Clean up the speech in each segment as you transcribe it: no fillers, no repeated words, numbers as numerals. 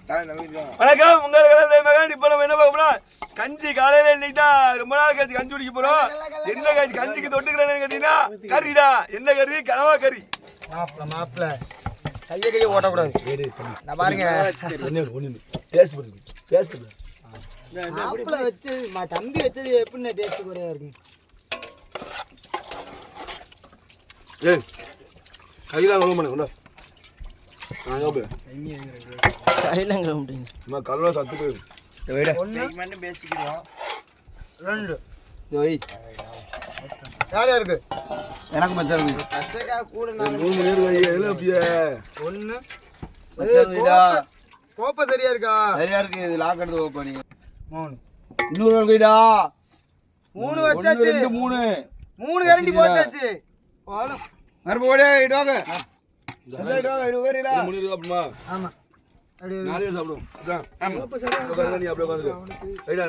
வணக்கம் உங்களுக்கு மகன். இப்போ நம்ம என்ன பார்க்கணும், கஞ்சி காலையில இன்னைக்கு தான் ரொம்ப நாள் கழிச்சு கஞ்சி குடிக்க போறோம். என்ன கஞ்சி கஞ்சிக்கு தொட்டுக்கிறேன்னு கேட்டீங்கன்னா கறிதான். என்ன கறி? கனவா கறி. மாப்பிள்ள கையை ஓட்டக்கூடாது. நான் பாருங்க மாப்பிள்ள வச்சு தம்பி வச்சது எப்படின்னு டேஸ்ட் குறையா இருக்கு. ஏய் கையெல்லாம் கழுவ மாட்டேன். கல்ல சத்து போயிடும். பேசிக்கிறோம். ரெண்டு யாரா இருக்கு? எனக்கு மச்சான் இருக்கு. பச்சைக்காய் கூட ஒண்ணு கோப்பை சரியா இருக்கா? சரியா இருக்கு. இது லாக் எடுத்து ஓப்பன் பண்ணி 3 இன்னொரு கைடா 3 வச்சாச்சு. 3 கரண்டி போட்டாச்சு. போலாம் மறுபடியும் ஓடியா இடுவாங்க. ஆமா நாலு பேர் சாப்பிடுவோம். நீ அப்படியே உட்காந்து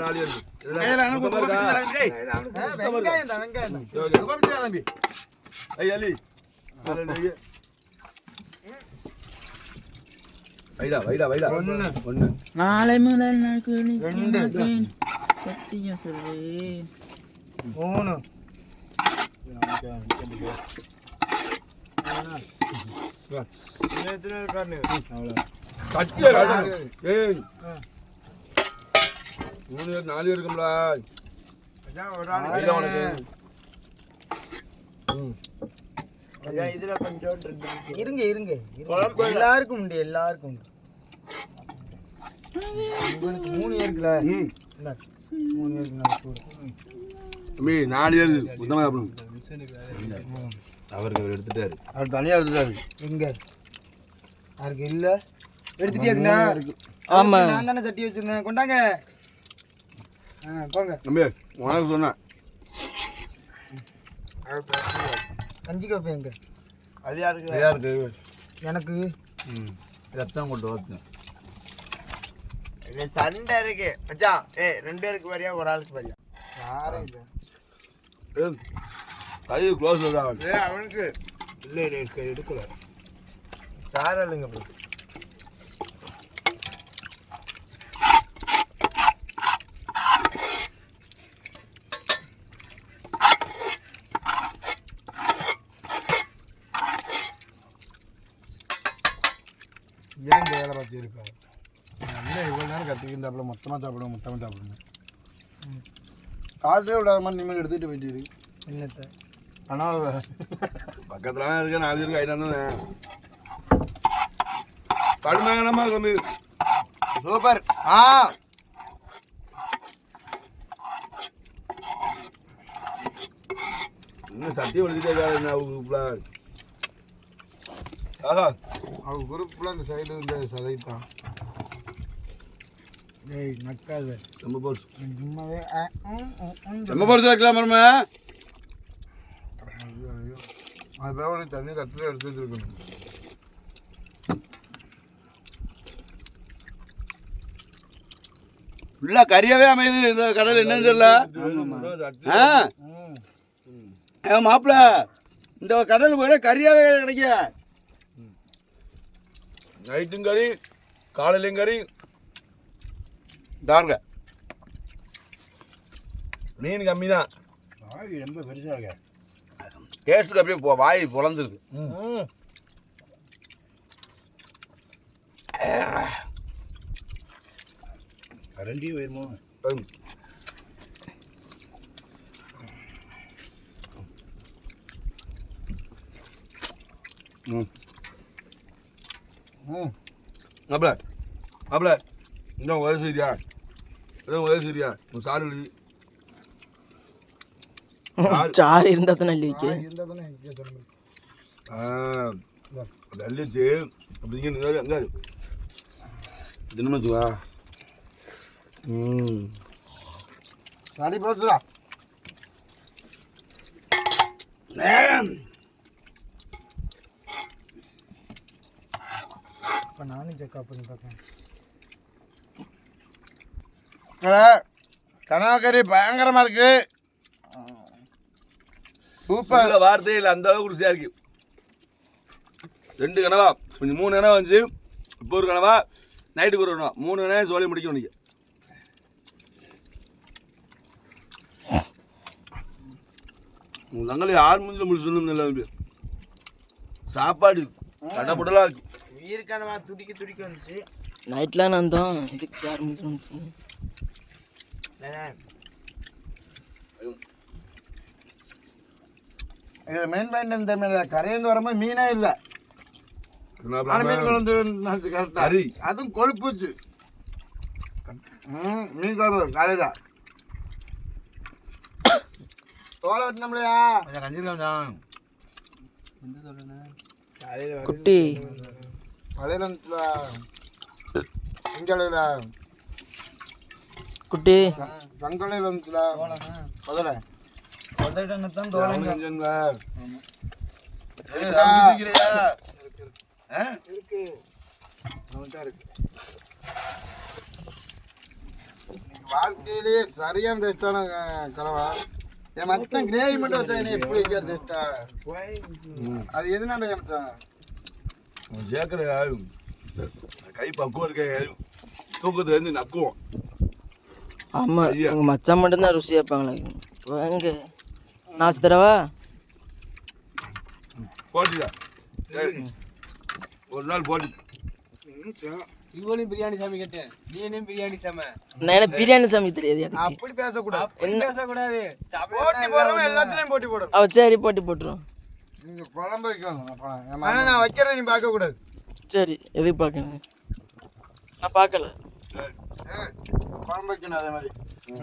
நாலு பேர் ஐயா வைடா வைடா வைடா. ஒண்ணு நாளை முதல் நான் சத்தியம் சொல்றேன். 3 4 இருக்கும்ல. இதுல கொஞ்சம் இருங்க இருங்க. எல்லாருக்கும் உண்டு, எல்லாருக்கும் உண்டு. 3 இருக்குல்ல. 3 இருக்கு. தம்பி 4 இருக்கு. மொத்தமா சாப்பிடணும். அவருக்கு அவர் எடுத்துட்டாரு. அவர் தனியா எடுத்துட்டாரு. எங்க யாருக்கு இல்ல எடுத்துட்டியாக்குண்ணா? ஆமா நான் தானே சட்டி வச்சிருந்தேன். கொண்டாங்க போங்க. தம்பி உனக்கு சொன்னேன் கஞ்சி கப்பேன். எங்க அது யாருக்கு? யாருக்கு? எனக்கு ரத்தம் கொண்டு வரேன். சண்டை இருக்கு மச்சான். 2 பேருக்கு வரியா ஒரு ஆளுக்கு வரியா? யாரும் இல்லை. கை க்ளோஸ் அவனுக்கு இல்லை எடுக்கல. சார் இல்லைங்க ப்ரோ. ஏன் இந்த வேலை பார்த்து இருக்கா? என்ன இவ்வளோ நேரம் கற்றுக்கிட்டாப்புல மொத்தமாக சாப்பிடுங்க. காசே விடாத மாதிரி நிம்மதி எடுத்துகிட்டு போயிட்டு என்னத்தை ஆனால் பக்கத்துல இருக்க 4 இருக்கு. ஐட்டானு கடுமையானமா கம்மி. சூப்பர். இன்னும் சத்தியம் வலிக்கிட்டே அவங்க குரூப்ல இந்த சைடு இந்த சதைத்தான். நக்காது ரொம்ப போர்ஸ் சும்மாவே ரொம்ப போர்ஸ் வைக்கலாம் மருமே. அது பேவனை தண்ணி கட்டில எடுத்துட்டு இருக்கணும். ஃபுல்லா கறியாவே அமையுது இந்த கடல். என்னன்னு தெரியல. மாப்பிள்ள இந்த கடல் போய் கறியாவே கிடைக்க. நைட்டும் கறி காலையிலையும் கறி தாருங்க. மீன் கம்மி தான். ரொம்ப பெருசா இருக்க. டேஸ்ட்டுக்கு அப்படியே வாய் பொழந்துருக்கு. கரண்டி வேணுமோ? மாப்பிள மாப்பிள இன்னும் உதவி சரியா? எதுவும் உதவி சரியா? உன் சாரு சார் இருந்தா தானே இல்லைக்கு நல்லிச்சு அப்படிங்க அங்கே தினமச்சுவா. சரி போச்சுடா. இப்போ நானும் செக்அப் பண்ணி பார்ப்பேன். கனாக்கறி பயங்கரமா இருக்கு. சூப்பர். வார்த்தையில் அந்த அளவுக்கு ருசியாக இருக்கு. 2 கனவா கொஞ்சம் 3 கனவா வந்துச்சு. இப்போ ஒரு கனவா நைட்டுக்கு வரணும் 3 நேரம் சோழி முடிக்கணும் நீங்கள். உங்கள் தங்களை யார் மூஞ்சில் முடிச்சு இல்லை சாப்பாடு கடப்படலாம் இருக்கு. உயிருக்கானமா துடிக்க வந்துச்சு. நைட்லாம் வந்தோம் இதுக்கு யார் வந்துச்சு. மெயின் பாயிண்ட் இந்த கரையிருந்து வரும்போது மீனே இல்லை. மீன் குழம்பு கரெக்டாக அதுவும் கொழுப்புச்சு. மீன் குழம்பு காலையில் தோலை வெட்டினோம்லையா கொஞ்சம் கஞ்சிக்கலாம். குட்டி பழையில இங்கலையில குட்டி கங்கலையில் வந்துச்சுல முதல்ல முதல்தான் தோலை இருக்கு. வாழ்க்கையிலேயே சரியான டேஸ்டான கலவா. என் மச்சான் கிரேவி மட்டும் வச்சா எப்படி டேஸ்டா அது எதுனால மச்சான் சேர்க்கிற கை பக்குவம் இருக்க தூக்கத்துல இருந்து நக்குவோம். ஆமா உங்க மச்சான் மட்டும்தான் ருசி வைப்பாங்களே. எங்க நான் தரவா போட்டியா ஒரு நாள் போட்டி. இவளையும் பிரியாணி சாமி கேட்டேன், நீனும் பிரியாணி சாம. எனக்கு பிரியாணி சமைக்க தெரியாது. அப்படி பேசக்கூடாது, பேசக்கூடாது. போட்டி போடுறோம், எல்லாத்துலயும் போட்டி போடுறோம். அவ சரி போட்டி போட்டுரும். நீங்க குழம்பு வைக்கணும், ஆனா நான் வைக்கிறத நீ பார்க்க கூடாது. சரி எதுக்கு பார்க்கணும், நான் பார்க்கல. குழம்பு வைக்கணும் அதே மாதிரி.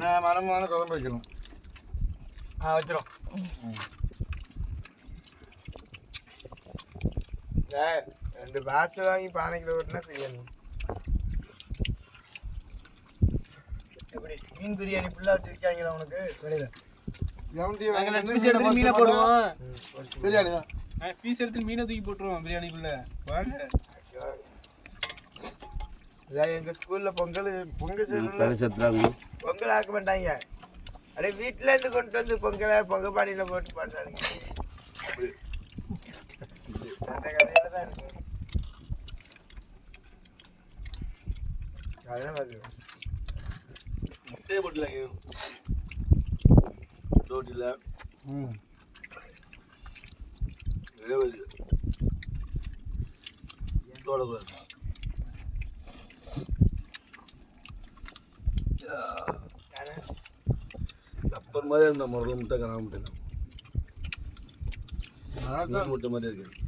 நான் மரமான குழம்பு வைக்கணும். வச்சிரும். ரெண்டு பேட்ச் வாங்கி பானைக்குள்ள ஓட்டினா செய்யணும். எப்படி மீன் பிரியாணி ஃபுல்லா வச்சிருக்காங்களா உனக்கு கடையில? மீனை போடுவோம் பிரியாணி தான். பீஸ் எடுத்து மீனை தூக்கி போட்டுருவோம் பிரியாணிக்குள்ள. வாங்க எங்க ஸ்கூல்ல பொங்கல் பொங்கல் ஆக்க மாட்டாங்க. அப்படியே வீட்டுல இருந்து கொண்டு வந்து பொங்க பாடியில போட்டு பாடுறாங்க. அந்த கதையில தான் இருக்கு. முட்டையை போட்டுலாங்க ரோட்டில் தோடக்கூடாது. அப்பர் மாதிரி இருந்த முறை முட்டை கராம முட்டை முட்டை மாதிரி இருக்கு.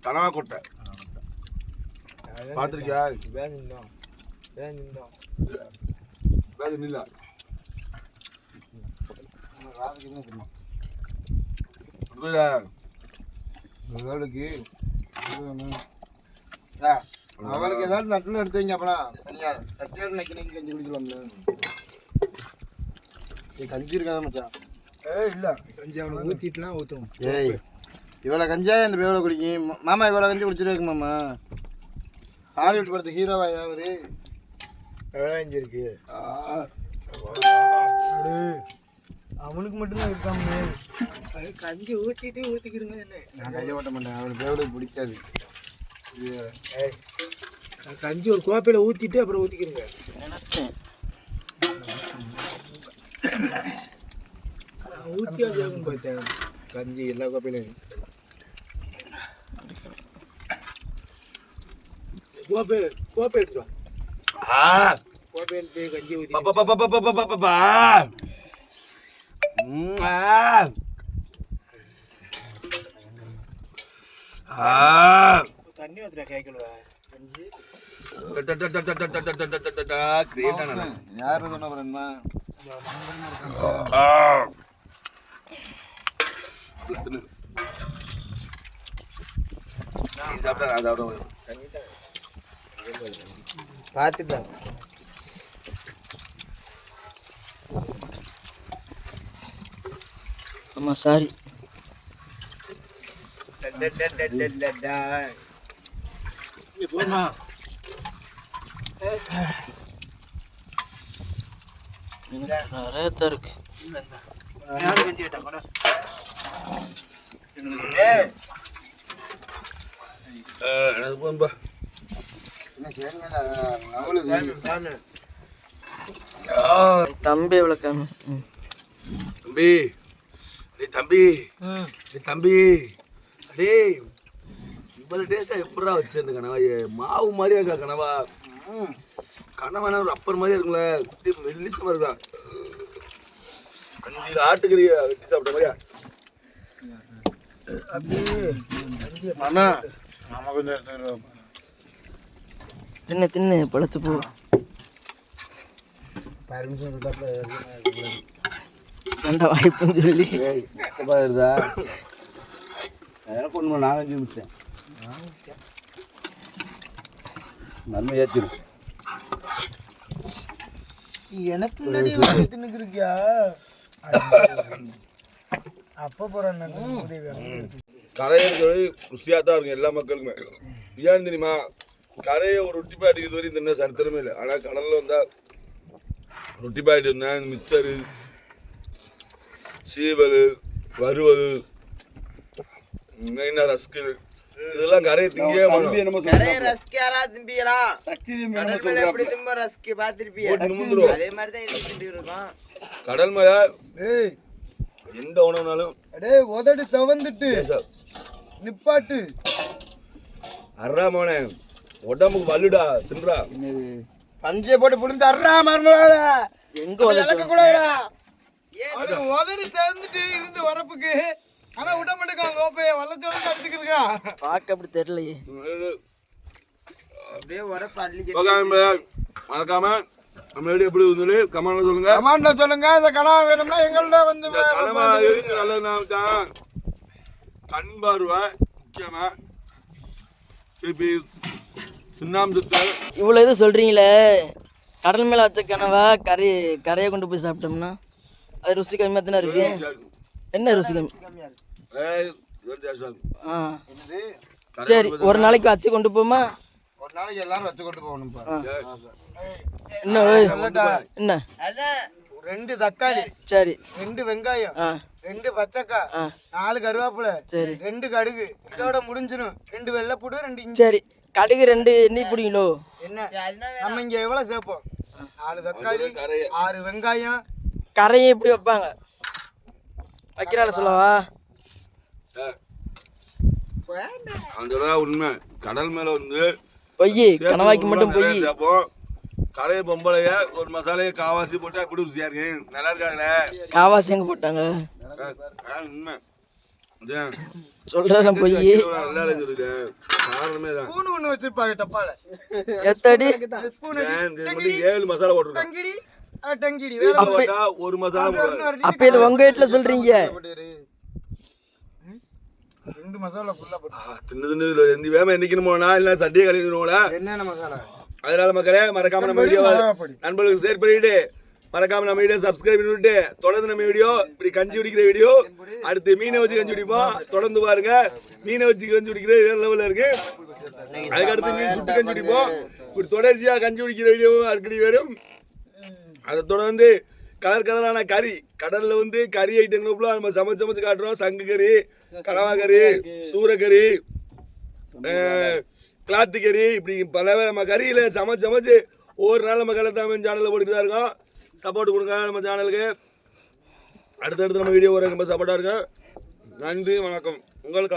கனவா கொட்டை பார்த்துருக்கியா? அவருக்கு ஏதாவது நட்டுல எடுத்து வைங்க. அப்பலாம் தனியா தட்டியார் நக்கி நக்கி கஞ்சி குடிக்கலாம்ல. கஞ்சி இருக்காத மச்சான். இல்ல கஞ்சி அவனுக்கு ஊத்திட்டுலாம் ஊத்தும். ஏய் இவ்வளோ கஞ்சா இந்த பேவலை குடிக்கும் மாமா. இவ்வளோ கஞ்சி குடிச்சிருக்கு மாமா. ஹாலிவுட் படத்து ஹீரோவாயா அவரு? எவ்வளோ கஞ்சி இருக்கு அவனுக்கு மட்டும்தான் இருக்காம. கஞ்சி ஊற்றிட்டு ஊற்றிக்கிடுங்க. நான் கையை ஓட்ட மாட்டேன், அவனுக்கு பேவலுக்கு பிடிக்காது. கஞ்சி ஒரு கோப்பையில் ஊற்றிட்டு அப்புறம் ஊற்றிக்கிடுங்க. ஊற்றியா பார்த்தேன் கஞ்சி எல்லா கோப்பையிலும். கோப்பை எடுத்துருவான். கோப்பை எடுத்து கஞ்சி ஊற்றி தண்ணி ஊற்றுற கேட்கல கஞ்சி. யாரு சொன்ன என்ன பார்த்துட்டேன். ஆமாம் சாரி. நிறைய தான் இருக்கு. எனக்கு போன்பா. தம்பி விளக்காம தம்பி டேய் தம்பி டேய் தம்பி டேய் இவ்வளோ டேஸ்ட்டாக எப்படா வச்சிருந்த கனவா? மாவு மாதிரியா இருக்கா கனவா? கனவானா ஒரு அப்பர் மாதிரியா இருக்கும்ல, மெல்லிசமாக இருக்கா. 5 ஆட்டுக்கறியை வெட்டி சாப்பிட்ட மாதிரியா? தின்னு தின்னு பழச்சு போ. வேண்டா வாய்ப்புன்னு சொல்லி இருதா எனக்கு ஒன்று நான் செஞ்சு முடிச்சேன். நன்மை ஏற்றிடும். எனக்கு முன்னாடி தின்னுக்கு இருக்கியா? அப்போ போகிறேன் கரையை ருசியாக தான் இருக்கும் எல்லா மக்களுக்குமே. ஏன் தெரியுமா? கரையை ஒரு ரொட்டி பாட்டி இது வரையும் தின்ன சரித்திரமே இல்லை. ஆனால் கடலில் வந்தால் ரொட்டி பாட்டி இருந்தேன், மிச்சரு, சீவல், வறுவல், மெயினாக ரஸ்கு, இதெல்லாம் கரையை திங்கவே மாட்டோம். கடல் மேல எந்த உணவுனாலும் உதடு செவந்துட்டு நிப்பாட்டு. அறா மோனே உடம்புக்கு வலுடா தின்றா. பஞ்சை போட்டு புடிந்து அறா மறந்துடாத. எங்க உதச்சு உதடு சேர்ந்துட்டு இருந்து வரப்புக்கு. ஆனா விட மாட்டேங்க கோப்பைய வளச்சோட அடிச்சுக்கிருக்கான். பார்க்க அப்படி தெரியலையே. அப்படியே வரப்பு அள்ளி மறக்காம நம்ம எப்படி எப்படி சொல்லி கமெண்ட்ல சொல்லுங்க. கமாண்ட்ல சொல்லுங்க. இந்த கனவா வேணும்னா எங்கள்ட்ட வந்து கனவா இருக்கு நல்லது. கண் பார்வை முக்கியமா. திருப்பி சுண்ணாம்பு சுத்தல். இவ்வளோ இது சொல்கிறீங்களே, கடல் மேலே வச்ச கனவா கரையை கொண்டு போய் சாப்பிட்டோம்னா அது ருசி கம்மியாக தானே இருக்கு. என்ன ருசி கம்மி? ஆ சரி, ஒரு நாளைக்கு வச்சு கொண்டு போமா? ஒரு நாளைக்கு எல்லாரும் வச்சு கொண்டு போகணும்ப்பா. என்ன என்ன? 2 தக்காளி, சரி, 2 வெங்காயம், ஆ 2 பச்சைக்காய், 4 கருவேப்பிலை, சரி, 2 கடுகு. இதோட முடிஞ்சிடும். 2 வெள்ளைப்பூடு, 2 இஞ்சி. சரி. கடுகு 2 எண்ணெய் பிடிங்களோ? என்ன நம்ம இங்க எவ்வளவு சேர்ப்போம்? 4 தக்காளி, 6 வெங்காயம். கரையை எப்படி வைப்பாங்க வைக்கிறாள் சொல்லவா? அந்த உண்மை. கடல் மேல வந்து பொய், கனவாய்க்கு மட்டும் பொய். கரையை பொம்பளைய ஒரு மசாலையை காவாசி போட்டா எப்படி ருசியா இருக்கு? நல்லா இருக்காங்களே. காவாசி எங்க போட்டாங்க? உண்மை சொல்றதெல்லாம் பொய். காரணமே தான். ஸ்பூன் ஒண்ணு வச்சிருப்பாங்க டப்பால. எத்தடி ஸ்பூன் 7 மசாலா போட்டுருக்கோம். டங்கிடி டங்கிடி. ஒரு மசாலா. அப்ப இது உங்க வீட்டுல சொல்றீங்க? 2 மசாலா ஃபுல்லா போட்டு தின்னு எந்த வேமை எண்ணிக்கணுமோனா இல்லை சட்டியை கழிக்கணுமோல. என்னென்ன மசாலா? அதனால மக்களே மறக்காம நம்ம வீடியோ நண்பர்களுக்கு ஷேர் பண்ணிட்டு மறக்காம நம்ம வீடியோ சப்ஸ்கிரைப் பண்ணிவிட்டு தொடர்ந்து நம்ம வீடியோ இப்படி கஞ்சி குடிக்கிற வீடியோ, அடுத்து மீனை வச்சு கஞ்சி குடிப்போம். தொடர்ந்து பாருங்க. மீனை வச்சு கஞ்சி குடிக்கிறது வேற லெவலில் இருக்கு. அதுக்கடுத்து மீன் சுட்டு கஞ்சி குடிப்போம். இப்படி தொடர்ச்சியா கஞ்சி குடிக்கிற வீடியோ அடிக்கடி வரும். அதை தொடர்ந்து கலர் கலரான கறி, கடல்ல வந்து கறி ஐட்டங்களுக்குள்ள நம்ம சமைச்சு காட்டுறோம். சங்கு கறி, கனவா கறி, சூரக்கறி, கிளாத்து கறி, இப்படி பல நம்ம கறியில சமைச்சு ஒவ்வொரு நாள் நம்ம கலத்தாம சேனலில் போட்டுட்டு தான் இருக்கோம். சப்போர்ட் கொடுங்க நம்ம சேனலுக்கு. அடுத்தடுத்து நம்ம வீடியோ வர ரொம்ப சப்போர்ட்டாக இருக்கும். நன்றி, வணக்கம். உங்களுக்கு